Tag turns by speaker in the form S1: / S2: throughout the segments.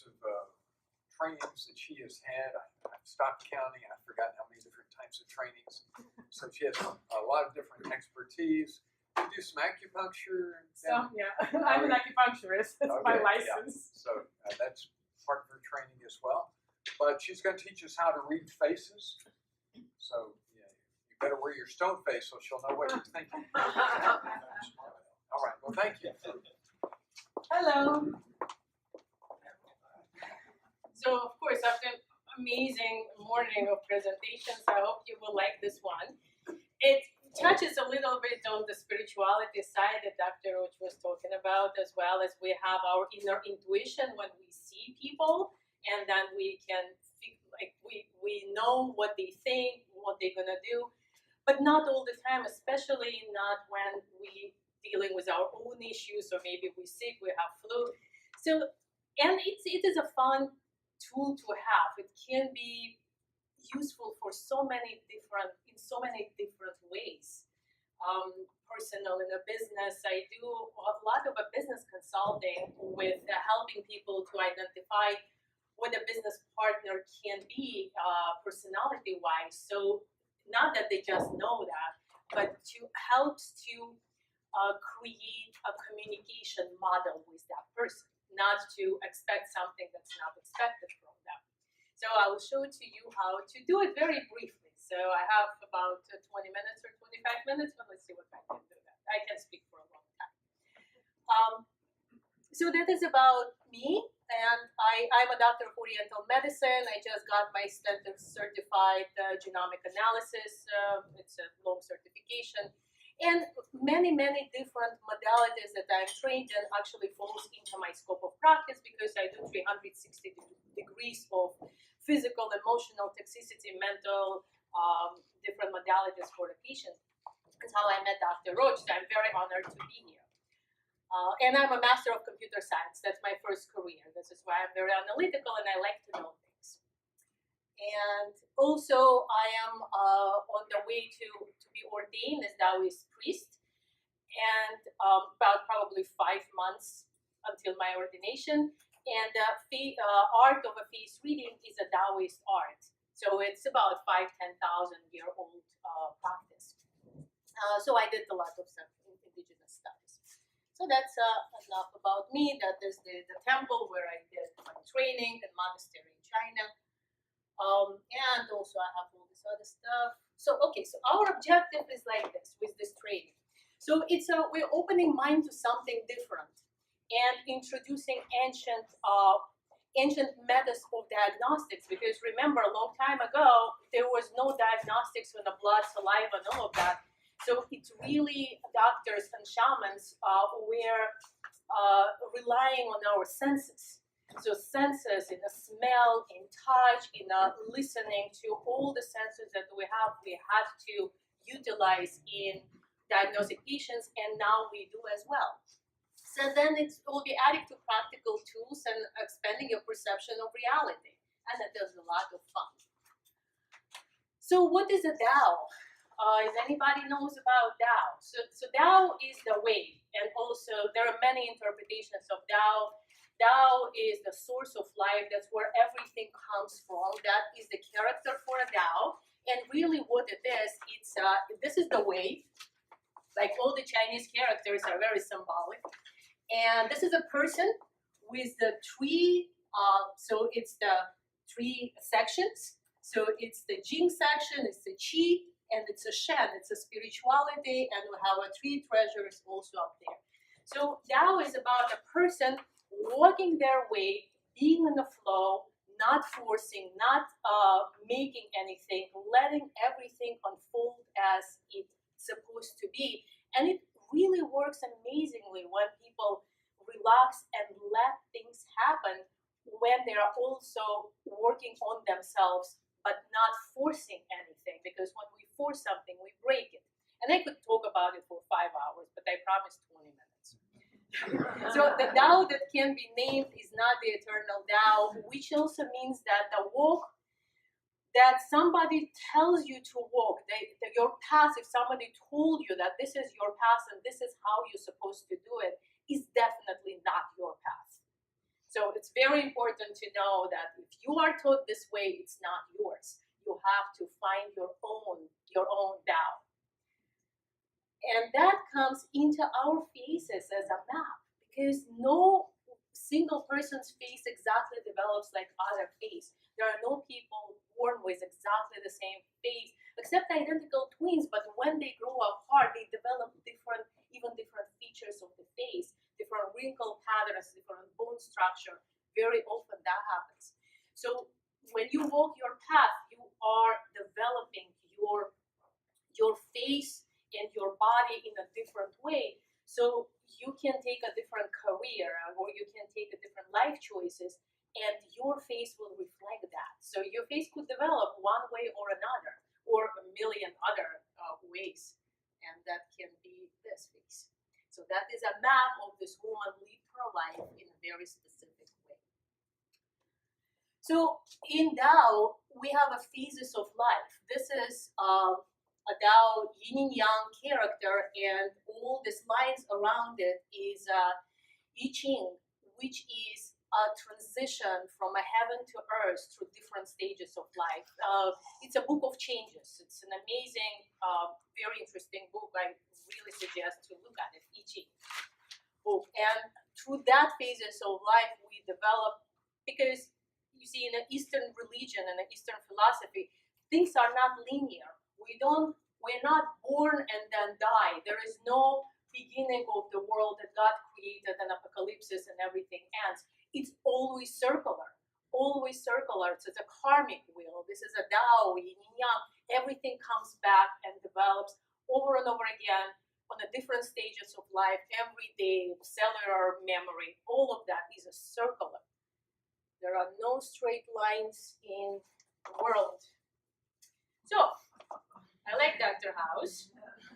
S1: types of trainings that she has had. I've stopped counting. I've forgotten how many different types of trainings. So she has a lot of different expertise. You do some acupuncture.
S2: So, yeah, I'm an acupuncturist. That's my license.
S1: Yeah. So that's part of her training as well. But she's going to teach us how to read faces. So yeah, you better wear your stone face so she'll know what you're thinking. All right. Well, thank you.
S2: Hello. So, of course, after an amazing morning of presentations, I hope you will like this one. It touches a little bit on the spirituality side that Dr. Roach was talking about, as well as we have our inner intuition when we see people, and then we can we know what they think, what they're gonna do, but not all the time, especially not when we dealing with our own issues, or maybe we're sick, we have flu. So, and it is a fun tool to have. It can be useful for so many different ways. Personal in a business, I do a lot of a business consulting with helping people to identify what a business partner can be personality-wise. So not that they just know that, but to helps to create a communication model with that person, not to expect something that's not expected from them. So I will show to you how to do it very briefly. So I have about 20 minutes or 25 minutes, but let's see what I can do that. I can speak for a long time. So that is about me, and I'm a doctor of Oriental medicine. I just got my standard certified genomic analysis. It's a long certification. And many, many different modalities that I'm trained in actually falls into my scope of practice, because I do 360 degrees of physical, emotional, toxicity, mental, different modalities for the patient. That's how I met Dr. Roach, so I'm very honored to be here. And I'm a master of computer science. That's my first career. This is why I'm very analytical and I like to know things. And also, I am on the way to be ordained as Daoist priest, and about probably 5 months until my ordination. And the art of a face reading is a Daoist art, so it's about 5,000–10,000-year-old practice. So I did a lot of some indigenous studies. So that's enough about me. That is the temple where I did my training, and monastery in China. And also I have all this other stuff. So, okay, so our objective is like this with this training. So we're opening mind to something different and introducing ancient methods of diagnostics, because remember, a long time ago, there was no diagnostics on the blood, saliva, and all of that. So it's really doctors and shamans were relying on our senses. So senses in the smell, in touch, in listening to all the senses that we had to utilize in diagnosing patients, and now we do as well. So then it will be added to practical tools and expanding your perception of reality, and that does a lot of fun. So what is a Tao? If anybody knows about Tao, so Tao is the way, and also there are many interpretations of Tao. Tao is the source of life. That's where everything comes from. That is the character for a Tao. And really what it is, it's this is the way. Like all the Chinese characters are very symbolic. And this is a person with the three, so it's the 3 sections. So it's the Jing section, it's the Qi, and it's a Shen, it's a spirituality, and we have 3 treasures also up there. So Tao is about a person walking their way, being in the flow, not forcing, not making anything, letting everything unfold as it's supposed to be. And it really works amazingly when people relax and let things happen, when they are also working on themselves, but not forcing anything, because when we force something, we break it. And I could talk about it for 5 hours, but I promised 20 minutes. So the Tao that can be named is not the eternal Tao, which also means that the walk that somebody tells you to walk, your path, if somebody told you that this is your path and this is how you're supposed to do it, is definitely not your path. So it's very important to know that if you are taught this way, it's not yours. You have to find your own Dao. And that comes into our faces as a map, because no single person's face exactly develops like other face. There are no people born with exactly the same face, except identical twins, but when they grow apart, they develop different features of the face, different wrinkle patterns, different bone structure. Very often that happens. So when you walk your path, you are developing your face and your body in a different way. So you can take a different career, or you can take a different life choices, and your face will reflect that. So your face could develop one way or another, or a million other ways, and that can be this face. So that is a map of this woman lived her life in a very specific way. So in Dao, we have a phases of life. This is a Dao yin and yang character, and all these lines around it is I Ching, which is a transition from a heaven to earth through different stages of life. It's a book of changes. It's an amazing, very interesting book. I really suggest to look at it, I Ching book. And through that phases of life, we develop, because you see, in an Eastern religion and an Eastern philosophy, things are not linear. We're not born and then die. There is no beginning of the world that God created, an apocalypse, and everything ends. It's always circular. Always circular. It's a karmic wheel. This is a Dao, yin and yang. Everything comes back and develops over and over again on the different stages of life, every day, cellular memory, all of that is a circular. There are no straight lines in the world. So, I like Dr. House,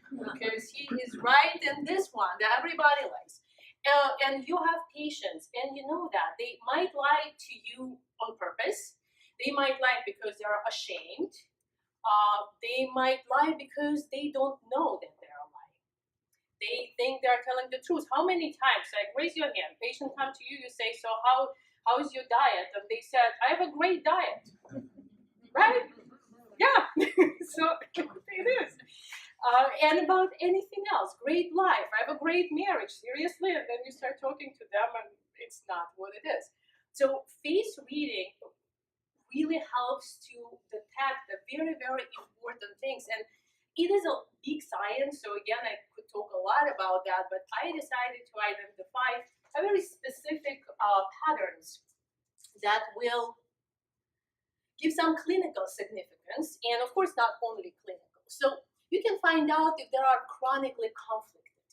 S2: because he is right in this one that everybody likes. And you have patients, and you know that. They might lie to you on purpose. They might lie because they're ashamed. They might lie because they don't know that they're lying. They think they're telling the truth. How many times, like, raise your hand, patient come to you, you say, so how's your diet? And they said, I have a great diet. Right? Yeah. So it is. And about anything else, great life, I have a great marriage, seriously, and then you start talking to them and it's not what it is. So face reading really helps to detect the very, very important things. And it is a big science, so again, I could talk a lot about that, but I decided to identify a very specific patterns that will give some clinical significance, and of course, not only clinical. So you can find out if they are chronically conflicted.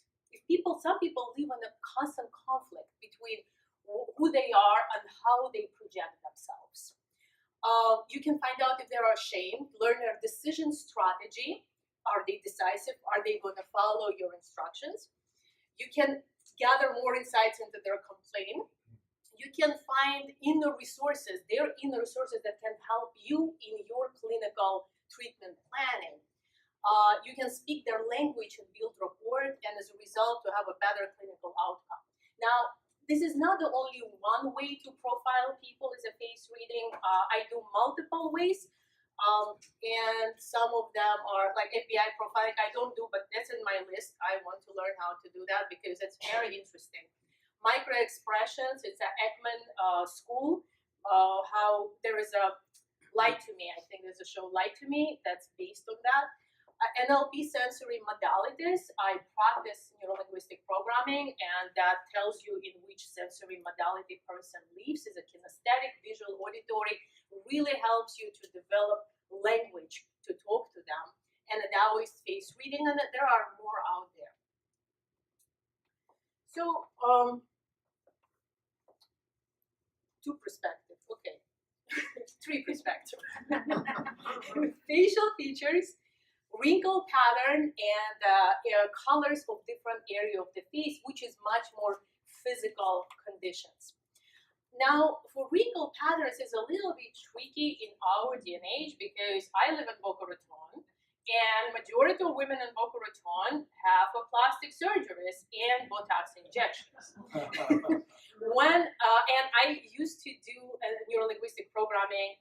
S2: If some people live in a constant conflict between who they are and how they project themselves. You can find out if they're ashamed, learn their decision strategy. Are they decisive? Are they going to follow your instructions? You can gather more insights into their complaint. You can find inner resources, their inner resources that can help you in your clinical treatment planning. You can speak their language and build rapport, and as a result, to have a better clinical outcome. Now, this is not the only one way to profile people as a face reading. I do multiple ways, and some of them are like FBI profiling. I don't do, but that's in my list. I want to learn how to do that because it's very interesting. Micro expressions, it's an Ekman school. How there is a Lie to Me, I think there's a show Lie to Me that's based on that. NLP sensory modalities, I practice neuro-linguistic programming, and that tells you in which sensory modality person lives. Is a kinesthetic, visual, auditory, really helps you to develop language to talk to them. And the Daoist face reading, and there are more out there. So, two perspectives, okay. Three perspectives. Facial features, wrinkle pattern, and colors of different area of the face, which is much more physical conditions. Now, for wrinkle patterns, is a little bit tricky in our day and age because I live in Boca Raton, And majority of women in Boca Raton have a plastic surgeries and Botox injections. And I used to do neurolinguistic programming,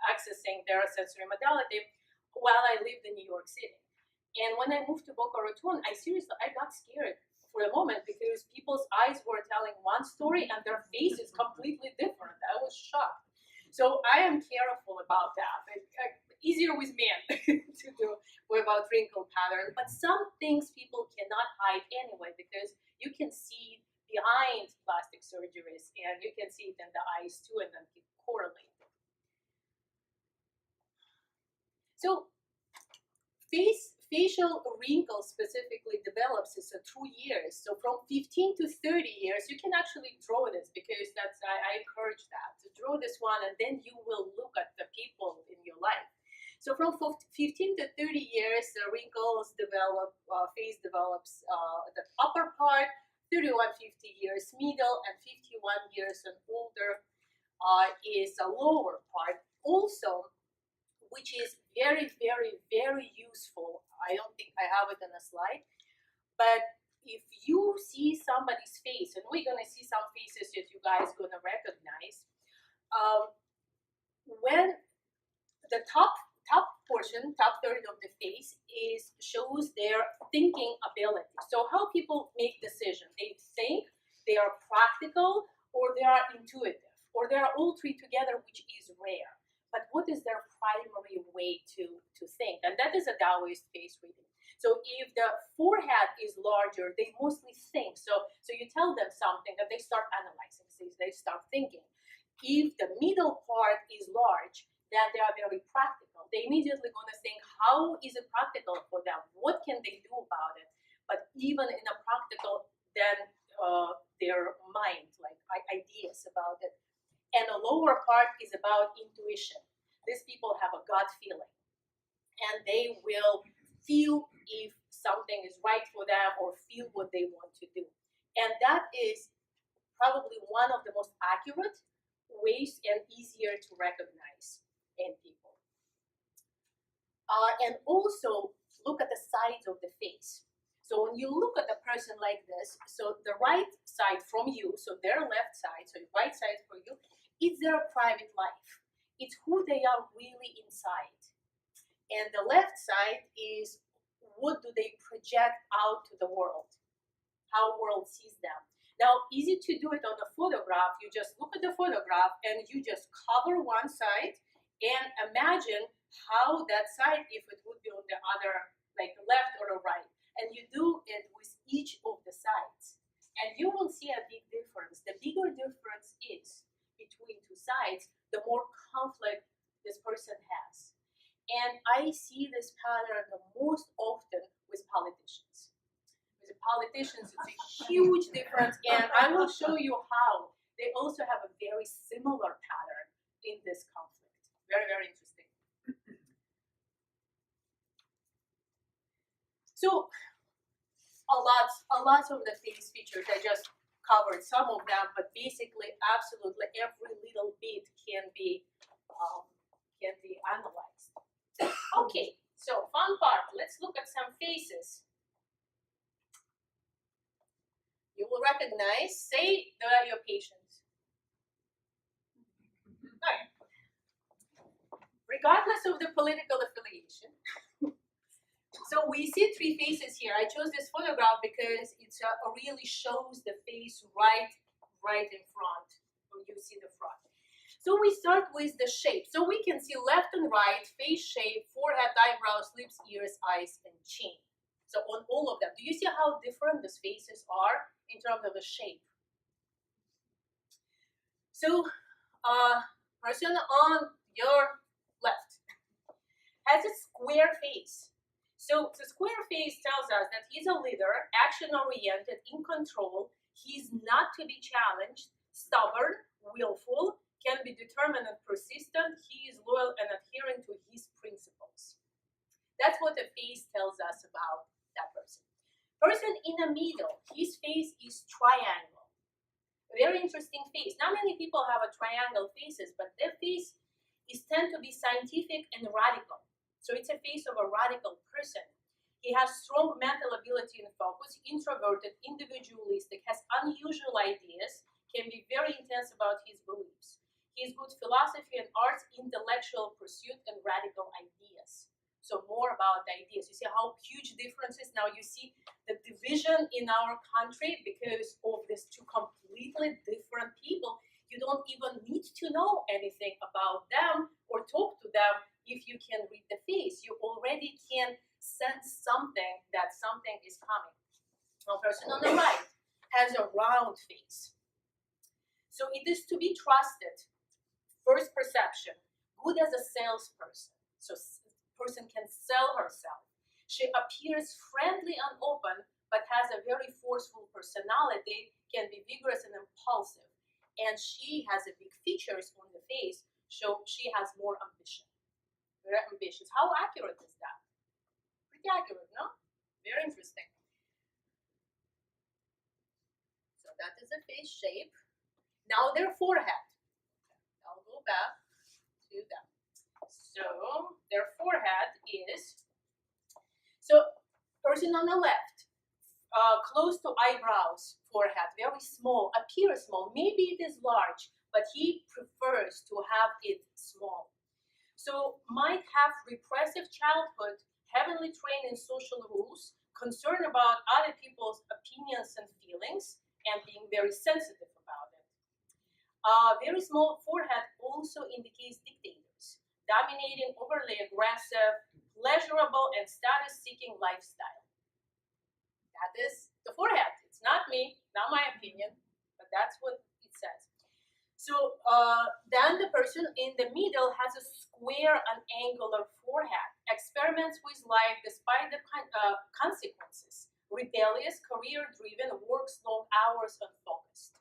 S2: accessing their sensory modality while I lived in New York City. And when I moved to Boca Raton, I got scared for a moment because people's eyes were telling one story and their face is completely different. I was shocked. So I am careful about that. Easier with men to do about wrinkle pattern, but some things people cannot hide anyway because you can see behind plastic surgeries and you can see it in the eyes too and then correlate. So facial wrinkles specifically develops is 2 years. So from 15 to 30 years, you can actually draw this because I encourage that to draw this one, and then you will look at the people in your life. So from 15 to 30 years, the wrinkles develop, face develops the upper part, 31, 50 years middle, and 51 years and older is a lower part. Also, which is very, very, very useful. I don't think I have it in a slide, but if you see somebody's face, and we're gonna see some faces that you guys gonna recognize, when the top portion, top third of the face shows their thinking ability. So how people make decisions, they think, they are practical, or they are intuitive, or they are all three together, which is rare. But what is their primary way to think? And that is a Daoist face reading. So if the forehead is larger, they mostly think. So you tell them something and they start analyzing, they start thinking. If the middle part is large, then they are very practical. They immediately going to think, how is it practical for them? What can they do about it? But even in a practical, then their mind, like ideas about it. And the lower part is about intuition. These people have a gut feeling. And they will feel if something is right for them or feel what they want to do. And that is probably one of the most accurate ways and easier to recognize in people. And also look at the sides of the face. So when you look at a person like this, so the right side from you, so their left side, so right side for you, it's their private life. It's who they are really inside. And the left side is what do they project out to the world, how the world sees them. Now, easy to do it on a photograph. You just look at the photograph and you just cover one side and imagine how that side, if it would be on the other, like left or the right. And you do it with each of the sides. And you will see a big difference. The bigger difference is between two sides, the more conflict this person has. And I see this pattern the most often with politicians. With politicians, it's a huge difference, and I will show you how they also have a very similar pattern in this conflict. Very, very interesting. So, a lot of the face features, I just covered some of them, but basically, absolutely every little bit can be analyzed. Okay, so fun part. Let's look at some faces. You will recognize, say they are your patients. Right. Regardless of the political affiliation. So we see three faces here. I chose this photograph because it really shows the face right in front, when you see the front. So we start with the shape. So we can see left and right, face shape, forehead, eyebrows, lips, ears, eyes, and chin. So on all of them. Do you see how different these faces are in terms of the shape? So person on your left has a square face. So the square face tells us that he's a leader, action-oriented, in control. He's not to be challenged, stubborn, willful, can be determined and persistent. He is loyal and adhering to his principles. That's what the face tells us about that person. Person in the middle, his face is triangle. A very interesting face. Not many people have a triangle faces, but their face tend to be scientific and radical. So it's a face of a radical person. He has strong mental ability and focus, introverted, individualistic, has unusual ideas, can be very intense about his beliefs. He is good philosophy and arts, intellectual pursuit, and radical ideas. So more about the ideas. You see how huge differences. Now you see the division in our country because of these two completely different people. You don't even need to know anything about them or talk to them if you can read the face. You already can sense something that something is coming. Now, person on the right has a round face. So it is to be trusted. First perception, good as a salesperson. So person can sell herself. She appears friendly and open, but has a very forceful personality, can be vigorous and impulsive. And she has a big features on the face, so she has more ambition. Very ambitious. How accurate is that? Pretty accurate, no? Very interesting. So that is a face shape. Now their forehead. I'll go back to that. So their forehead is, so person on the left, close to eyebrows, forehead, very small, appears small. Maybe it is large, but he prefers to have it small. So might have repressive childhood, heavily trained in social rules, concern about other people's opinions and feelings, and being very sensitive about it. Very small forehead also indicates dictators, dominating, overly aggressive, pleasurable, and status-seeking lifestyle. That is the forehead. It's not me, not my opinion, but that's what it says. So then the person in the middle has a square and angular forehead, experiments with life despite the consequences, rebellious, career-driven, works long hours, unfocused,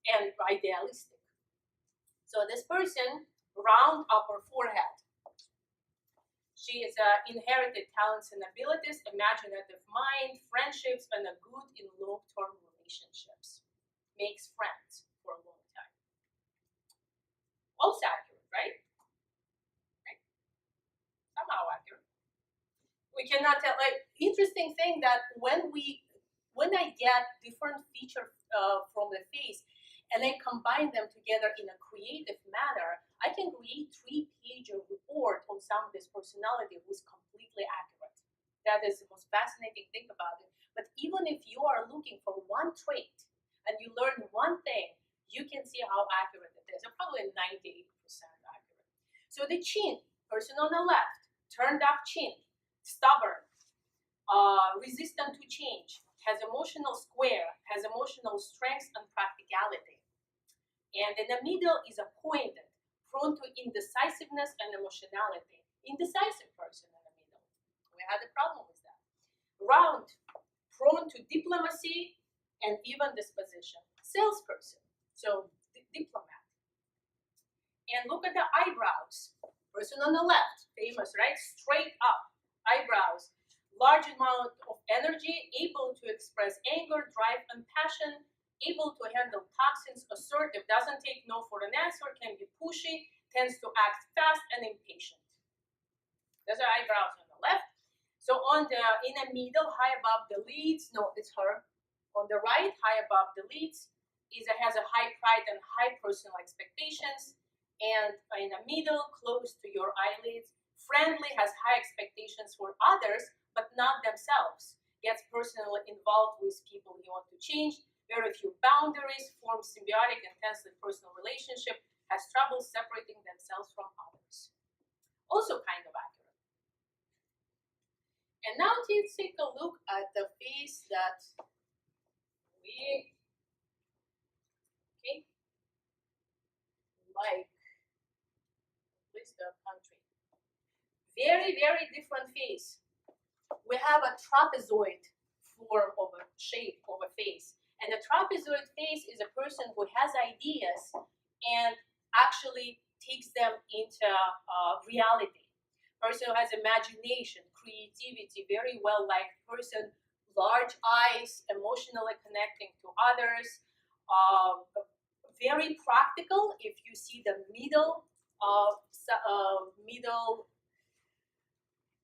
S2: and idealistic. So this person, round upper forehead. She is inherited talents and abilities, imaginative mind, friendships, and a good in long-term relationships. Makes friends for a long time. Also accurate, right? Right? Somehow accurate. We cannot tell. Like, interesting thing that when I get different features from the face and I combine them together in a creative manner, I can create 3-page report on some of this personality who is completely accurate. That is the most fascinating thing about it. But even if you are looking for one trait and you learn one thing, you can see how accurate it is. They're probably 98% accurate. So the chin, person on the left, turned up chin, stubborn, resistant to change, has emotional square, has emotional strength and practicality. And in the middle is a pointed, prone to indecisiveness and emotionality. Indecisive person in the middle. We had a problem with that. Round, prone to diplomacy and even disposition. Salesperson, so diplomat. And look at the eyebrows. Person on the left, famous, right? Straight up eyebrows. Large amount of energy, able to express anger, drive, and passion, able to handle toxins, assertive, doesn't take no for an answer, can be pushy, tends to act fast and impatient. Those are eyebrows on the left. So in the middle, high above the leads, no, it's her. On the right, high above the leads, has a high pride and high personal expectations. And in the middle, close to your eyelids, friendly, has high expectations for others, but not themselves. Gets personally involved with people he wants to change. Very few boundaries, forms symbiotic, intensely personal relationship, has trouble separating themselves from others. Also kind of accurate. And now let's take a look at the face that we like with the country. Very, very different face. We have a trapezoid form of a shape of a face. And a trapezoid face is a person who has ideas and actually takes them into reality. Person who has imagination, creativity, very well-liked person, large eyes, emotionally connecting to others, very practical. If you see the middle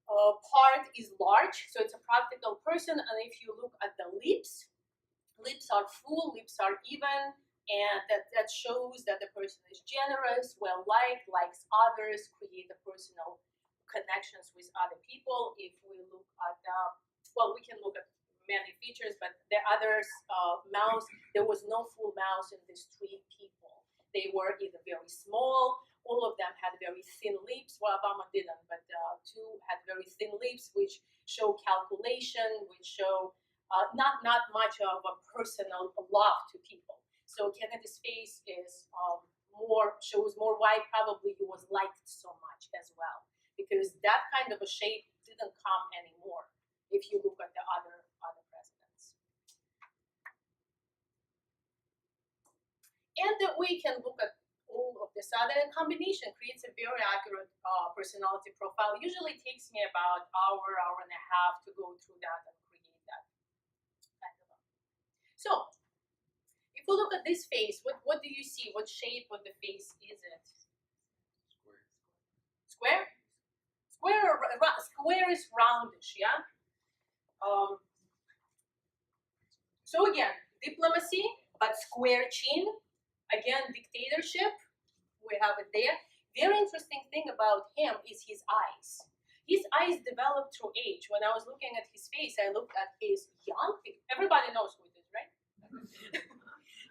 S2: part is large, so it's a practical person. And if you look at the lips, lips are full, lips are even, and that shows that the person is generous, well-liked, likes others, create a personal connections with other people. If we look at, well, we can look at many features, but the others, mouth, there was no full mouth in these three people. They were either very small, all of them had very thin lips. Well, Obama didn't, but two had very thin lips, which show calculation, which show not much of a personal love to people. So Kennedy's face is shows more why probably he was liked so much as well, because that kind of a shape didn't come anymore if you look at the other presidents. And we can look at all of this other combination creates a very accurate personality profile. Usually takes me about hour and a half to go through that and create that. So, if we look at this face, what do you see? What shape of the face is it? Square? Square is roundish, yeah? So again, diplomacy, but square chin. Again, dictatorship, we have it there. Very interesting thing about him is his eyes. His eyes developed through age. When I was looking at his face, I looked at his young face. Everybody knows who it is, right?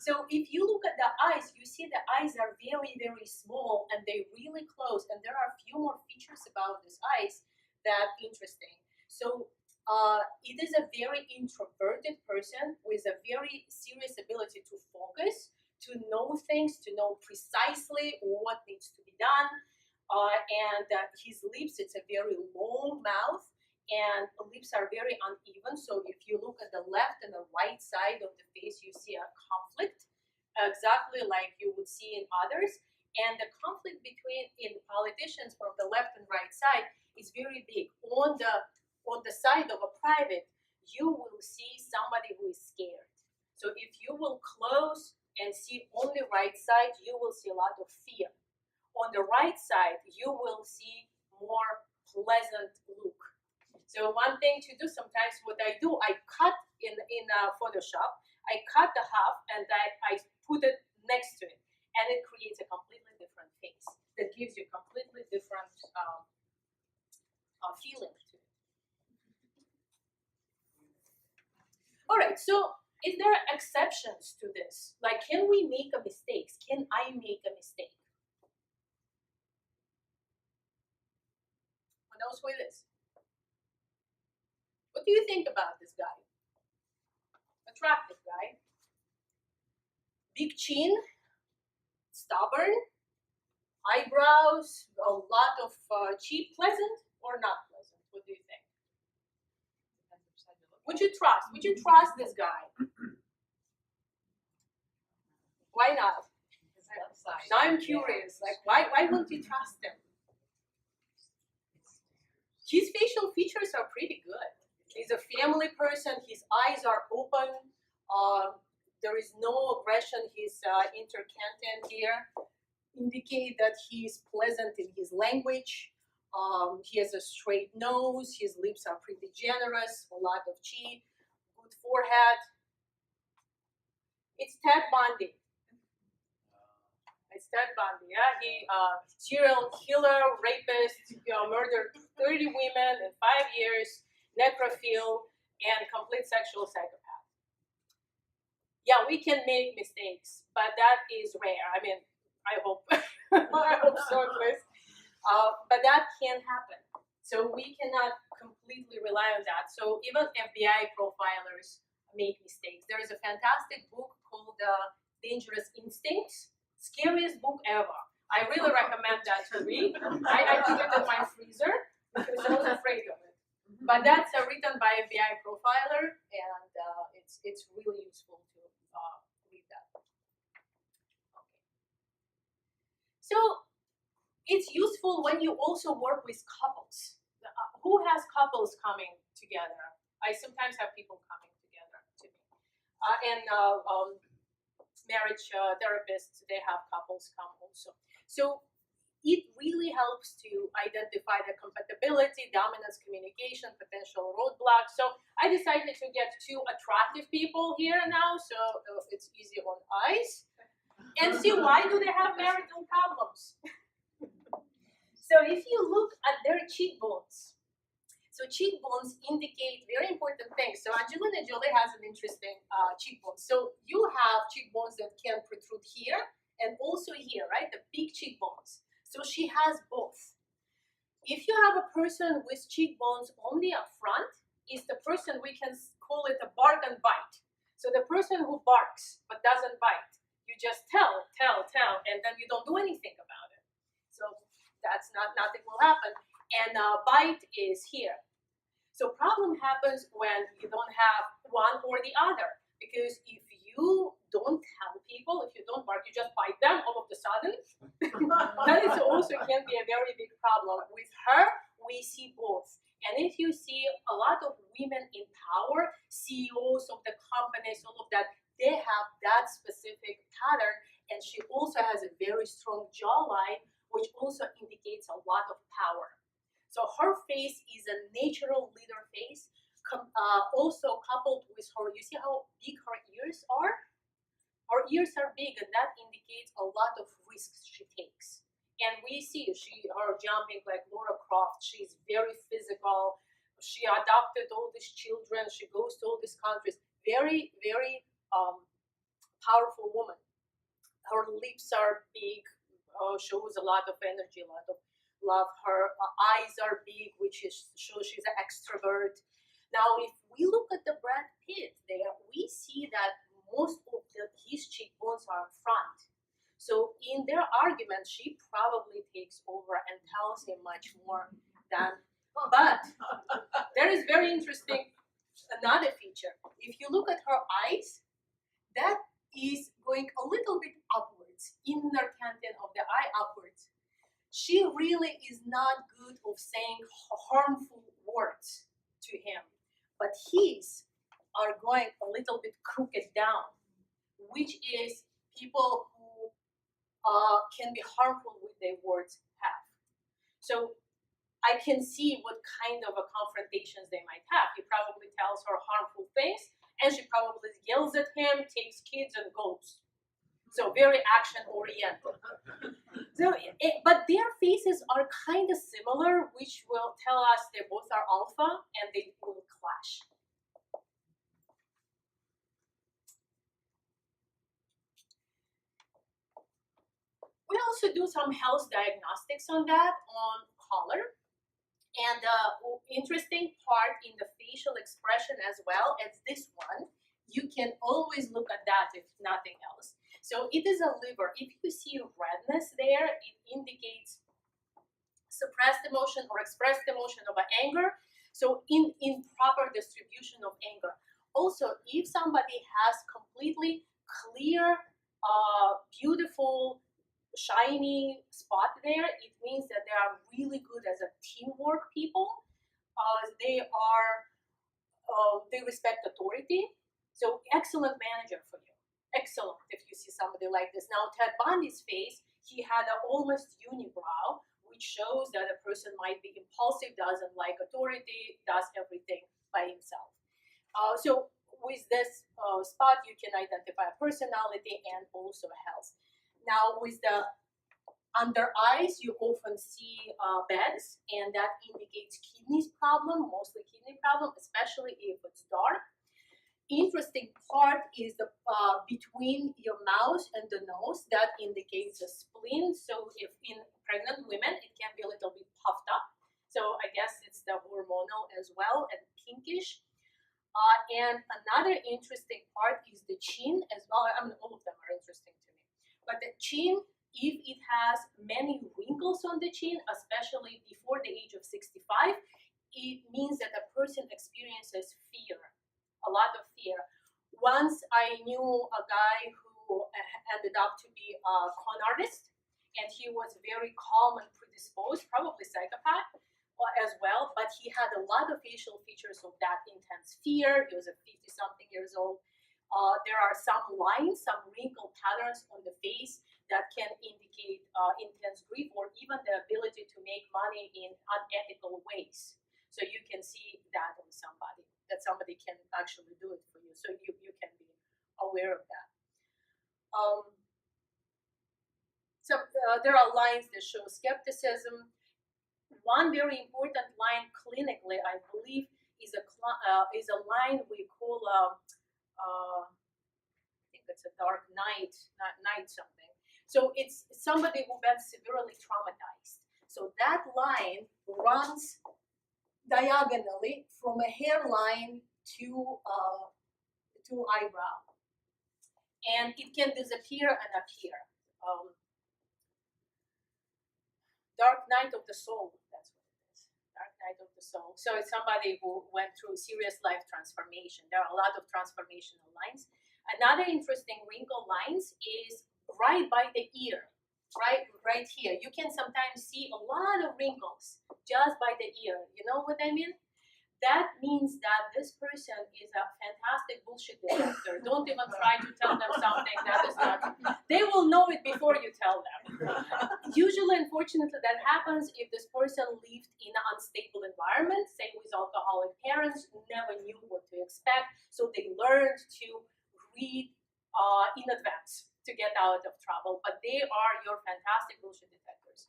S2: So if you look at the eyes, you see the eyes are very, very small and they're really close. And there are a few more features about these eyes that are interesting. So it is a very introverted person with a very serious ability to focus, to know things, to know precisely what needs to be done. And his lips, it's a very long mouth, and the lips are very uneven. So if you look at the left and the right side of the face, you see a conflict, exactly like you would see in others. And the conflict in politicians from the left and right side is very big. On the side of a private, you will see somebody who is scared. So if you will close and see only right side, you will see a lot of fear. On the right side, you will see more pleasant look. So one thing to do sometimes, what I do, I cut in Photoshop, I cut the half and I put it next to it, and it creates a completely different face that gives you completely different feeling to it. All right, so is there exceptions to this? Like, can we make a mistake? Can I make a mistake? Who knows who it is? What do you think about this guy? Attractive guy. Big chin, stubborn, eyebrows, a lot of cheek. Pleasant or not pleasant? What do you think? Would you trust? Would you trust this guy? Why not? Now I'm curious. Like, why wouldn't you trust him? His facial features are pretty good. He's a family person. His eyes are open. There is no aggression. His intercanton here indicate that he is pleasant in his language. He has a straight nose. His lips are pretty generous. A lot of cheek. Good forehead. It's Ted Bundy. It's Ted Bundy. Yeah, he serial killer, rapist. Murdered 30 women in 5 years. Necrophile, and complete sexual psychopath. Yeah, we can make mistakes, but that is rare. I mean, I hope, I hope so at least. But that can happen. So we cannot completely rely on that. So even FBI profilers make mistakes. There is a fantastic book called Dangerous Instincts, scariest book ever. I really recommend that to read. I put it in my freezer because I was afraid of it. But that's written by a FBI profiler, and it's really useful to read that. Okay. So it's useful when you also work with couples. Who has couples coming together? I sometimes have people coming together to me. And marriage therapists, they have couples come also. So it really helps to identify the compatibility, dominance, communication, potential roadblocks. So I decided to get two attractive people here now, so it's easy on eyes. And see, why do they have marital problems? So if you look at their cheekbones, so cheekbones indicate very important things. So Angelina Jolie has an interesting cheekbone. So you have cheekbones that can protrude here and also here, right? The big cheekbones. So she has both. If you have a person with cheekbones only up front, is the person we can call it a bark and bite. So the person who barks but doesn't bite, you just tell, and then you don't do anything about it. So that's nothing will happen. And bite is here. So problem happens when you don't have one or the other. Because if you don't tell people, if you don't bark, you just bite them all of a sudden, that is also can be a very big problem. With her, we see both. And if you see a lot of women in power, CEOs of the companies, all of that, they have that specific pattern. And she also has a very strong jawline, which also indicates a lot of power. So her face is a natural leader face. Also coupled with her, you see how big her ears are? Her ears are big, and that indicates a lot of risks she takes. And we see her jumping like Laura Croft. She's very physical. She adopted all these children. She goes to all these countries. Very, very powerful woman. Her lips are big, shows a lot of energy, a lot of love. Her eyes are big, which shows she's an extrovert. Now, if we look at the Brad Pitt there, we see that most of his cheekbones are front. So in their argument, she probably takes over and tells him much more than. But there is very interesting another feature. If you look at her eyes, that is going a little bit upwards, inner canton of the eye upwards. She really is not good of saying harmful words to him. But his are going a little bit crooked down, which is people who can be harmful with their words have. So I can see what kind of a confrontations they might have. He probably tells her harmful things, and she probably yells at him, takes kids, and goes. So very action-oriented. So, but their faces are kind of similar, which will tell us they both are alpha, and they will clash. We also do some health diagnostics on that, on color. And interesting part in the facial expression as well as this one, you can always look at that if nothing else. So it is a liver. If you see redness there, it indicates suppressed emotion or expressed emotion of anger. So improper distribution of anger. Also, if somebody has completely clear, beautiful, shiny spot there, it means that they are really good as a teamwork people. They respect authority. So excellent manager for you. Excellent if you see somebody like this. Now Ted Bundy's face, he had an almost unibrow, which shows that a person might be impulsive, doesn't like authority, does everything by himself. So with this spot, you can identify personality and also health. Now with the under eyes, you often see bags, and that indicates kidneys problem, mostly kidney problem, especially if it's dark. Interesting part is the between your mouth and the nose, that indicates a spleen. So if in pregnant women, it can be a little bit puffed up. So I guess it's the hormonal as well, and pinkish. And another interesting part is the chin as well. I mean, all of them are interesting to me. But the chin, if it has many wrinkles on the chin, especially before the age of 65, it means that a person experiences fear, a lot of fear. Once I knew a guy who ended up to be a con artist, and he was very calm and predisposed, probably psychopath as well, but he had a lot of facial features of that intense fear. He was a 50-something years old. There are some lines, some wrinkle patterns on the face that can indicate intense grief or even the ability to make money in unethical ways. So you can see that on somebody, that somebody can actually do it for you. So you can be aware of that. There are lines that show skepticism. One very important line clinically, I believe, is a line we call, I think it's a dark night, not night something. So it's somebody who been severely traumatized. So that line runs diagonally from a hairline to eyebrow, and it can disappear and appear. Dark night of the soul, that's what it is. Dark night of the soul. So it's somebody who went through serious life transformation. There are a lot of transformational lines. Another interesting wrinkle lines is right by the ear, right here. You can sometimes see a lot of wrinkles just by the ear. You know what I mean? That means that this person is a fantastic bullshit detector. Don't even try to tell them something that is not. They will know it before you tell them. Usually, unfortunately, that happens if this person lived in an unstable environment, say with alcoholic parents, who never knew what to expect, so they learned to read in advance to get out of trouble. But they are your fantastic bullshit detectors.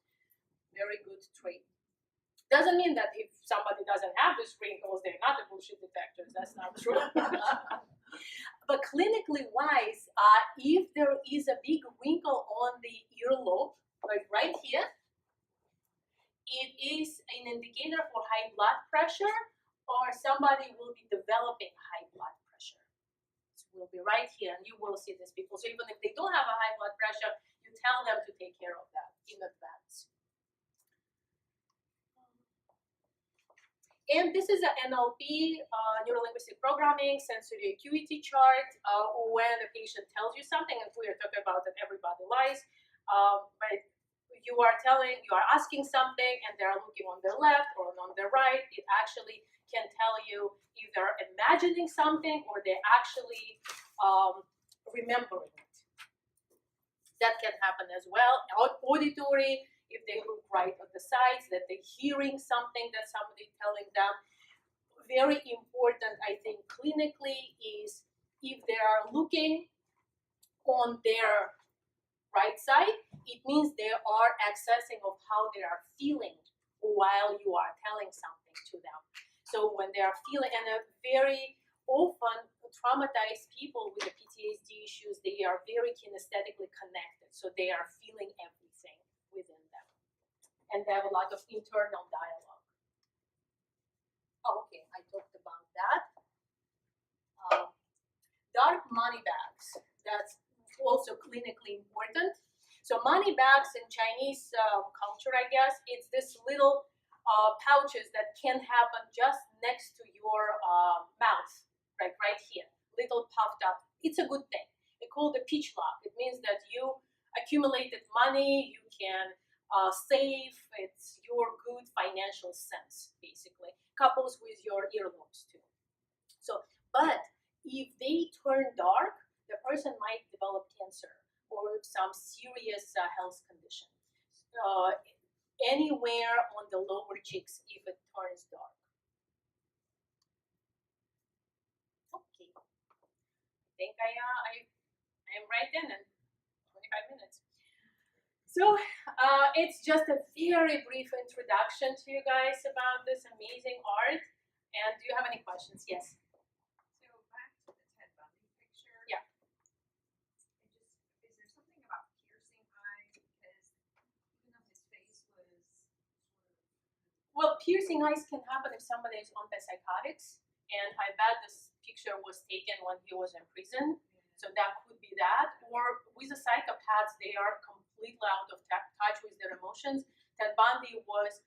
S2: Very good trait. Doesn't mean that if somebody doesn't have these wrinkles, they're not the bullshit detectors. That's not true. But clinically wise, if there is a big wrinkle on the earlobe, like right here, it is an indicator for high blood pressure, or somebody will be developing high blood pressure. It will be right here, and you will see these people. So even if they don't have a high blood pressure, you tell them to take care of that in advance. And this is an NLP, neuro-linguistic programming, sensory acuity chart, when the patient tells you something, and we are talking about that everybody lies, but you are asking something, and they're looking on their left or on their right. It actually can tell you if they're imagining something or they're actually remembering it. That can happen as well. Auditory, if they look right at the sides, that they're hearing something that somebody's telling them. Very important, I think, clinically, is if they are looking on their right side, it means they are accessing of how they are feeling while you are telling something to them. So when they are feeling, and very often traumatized people with the PTSD issues, they are very kinesthetically connected. So they are feeling everything within them. And they have a lot of internal dialogue. Oh, okay, I talked about that. Dark money bags, that's also clinically important. So money bags in Chinese culture, I guess, it's this little pouches that can happen just next to your mouth, right here, little puffed up. It's a good thing. They call it peach lock. It means that you accumulated money, you can save, it's your good financial sense, basically. Couples with your earlobes too. So, but if they turn dark, the person might develop cancer or some serious health condition. Anywhere on the lower cheeks if it turns dark. Okay. I think I am right in 25 minutes. So it's just a very brief introduction to you guys about this amazing art. And do you have any questions? Yes.
S3: So back to the Ted Bundy picture.
S2: Yeah.
S3: Is there something about piercing eyes? Because even though his face was sort of.
S2: Well, piercing eyes can happen if somebody is on antipsychotics, and I bet this picture was taken when he was in prison. So that could be that. Or with the psychopaths, they are completely out of touch with their emotions. Ted Bundy was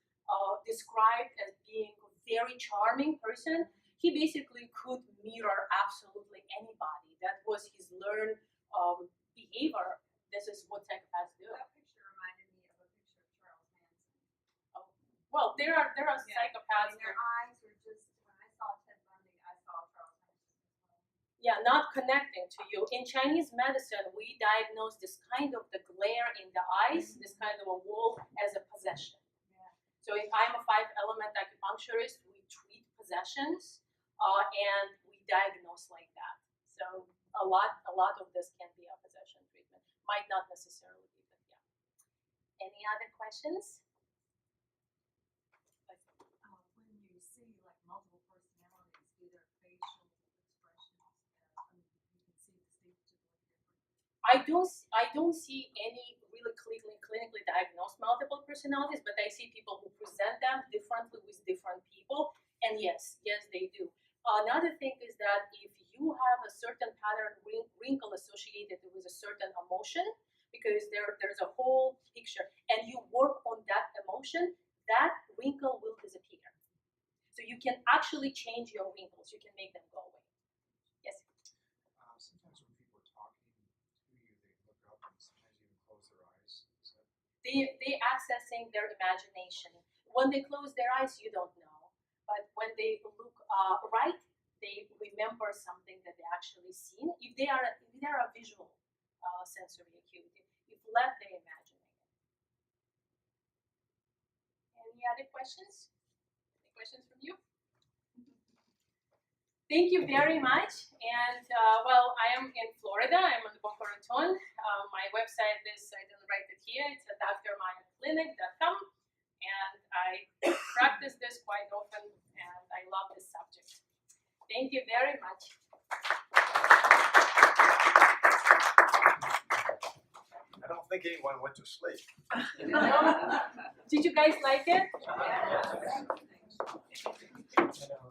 S2: described as being a very charming person. He basically could mirror absolutely anybody. That was his learned behavior. This is what psychopaths do.
S3: That picture reminded me of a picture of Charles Manson.
S2: Oh. Well, there are psychopaths.
S3: And their eyes were just, when I saw Ted Bundy, I saw Charles Manson.
S2: Yeah, not connecting to you. In Chinese medicine, we diagnose this kind of the glare in the eyes, this kind of a wall, as a possession. So if I'm a 5-element acupuncturist, we treat possessions and we diagnose like that. So a lot of this can be a possession treatment. Might not necessarily be, but yeah. Any other questions?
S3: When you see like multiple personalities, do their facial expressions, you can see distinctively different.
S2: I don't see any really clinically diagnosed multiple personalities, but I see people who present them differently with different people, and yes, they do. Another thing is that if you have a certain pattern wrinkle associated with a certain emotion, because there's a whole picture, and you work on that emotion, that wrinkle will disappear. So you can actually change your wrinkles. You can make them go away. Yes?
S4: Sometimes when people are talking to you, they look up and sometimes even close their eyes.
S2: They accessing their imagination. When they close their eyes, you don't know. But when they look right, they remember something that they actually seen. If they are a visual sensory acuity, if left, they imagining it. Any other questions? Any questions from you? Thank you very much. And well, I am in Florida. I'm on the Boca Raton. My website is, I didn't write it here, it's drmayaclinic.com. And I practice this quite often, and I love this subject. Thank you very much.
S4: I don't think anyone went to sleep.
S2: Did you guys like it?
S4: You know,